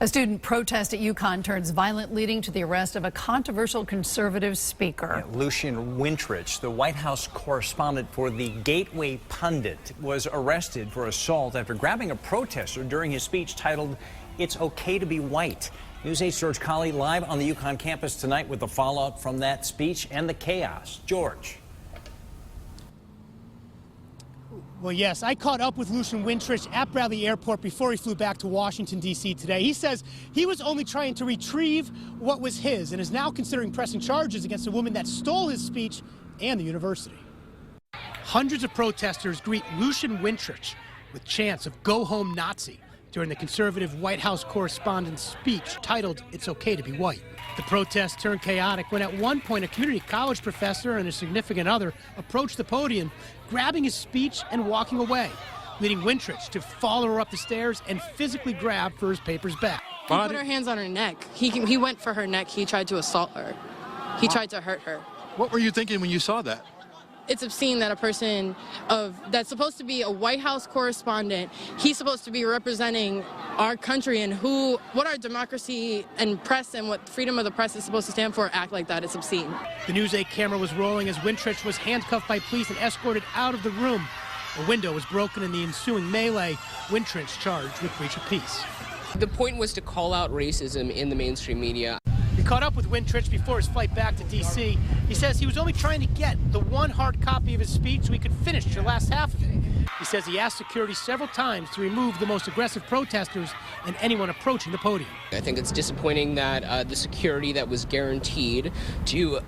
A student protest at UConn turns violent, leading to the arrest of a controversial conservative speaker. Lucian Wintrich, the White House correspondent for the Gateway Pundit, was arrested for assault after grabbing a protester during his speech titled, "It's Okay to be White." News 8's George Colley live on the UConn campus tonight with the fallout from that speech and the chaos. George. Well, yes, I caught up with Lucian Wintrich at Bradley Airport before he flew back to Washington, D.C. today. He says he was only trying to retrieve what was his and is now considering pressing charges against a woman that stole his speech and the university. Hundreds of protesters greet Lucian Wintrich with chants of "Go Home Nazi" during the conservative White House correspondent's speech titled, "It's Okay to be White." The protest turned chaotic when at one point a community college professor and a significant other approached the podium, grabbing his speech and walking away, leading Wintrich to follow her up the stairs and physically grab for his papers back. He put her hands on her neck. He went for her neck. He tried to assault her. He tried to hurt her. What were you thinking when you saw that? It's obscene that a person that's supposed to be a White House correspondent, he's supposed to be representing our country and what our democracy and press and what freedom of the press is supposed to stand for, act like that. It's obscene. The News 8 camera was rolling as Wintrich was handcuffed by police and escorted out of the room. A window was broken in the ensuing melee. Wintrich charged with breach of peace. The point was to call out racism in the mainstream media. We caught up with Wintrich before his flight back to D.C. He says he was only trying to get the one hard copy of his speech so he could finish the last half of it. He says he asked security several times to remove the most aggressive protesters and anyone approaching the podium. I think it's disappointing that the security that was guaranteed to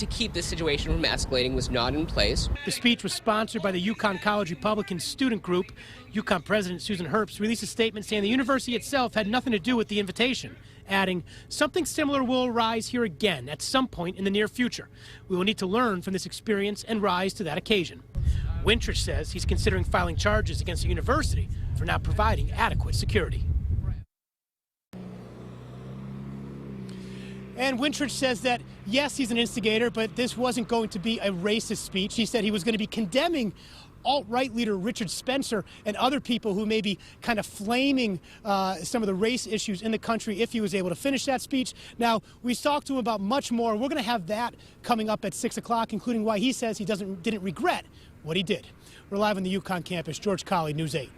keep this situation from escalating was not in place. The speech was sponsored by the UConn College Republican Student Group. UConn President Susan Herbst released a statement saying the university itself had nothing to do with the invitation, adding, "Something similar will arise here again at some point in the near future. We will need to learn from this experience and rise to that occasion." Wintrich says he's considering filing charges against the university for not providing adequate security. And Wintrich says that, yes, he's an instigator, but this wasn't going to be a racist speech. He said he was going to be condemning alt-right leader Richard Spencer and other people who may be kind of flaming some of the race issues in the country if he was able to finish that speech. Now, we talked to him about much more. We're going to have that coming up at 6 o'clock, including why he says he didn't regret what he did. We're live on the UConn campus. George Colley, News 8.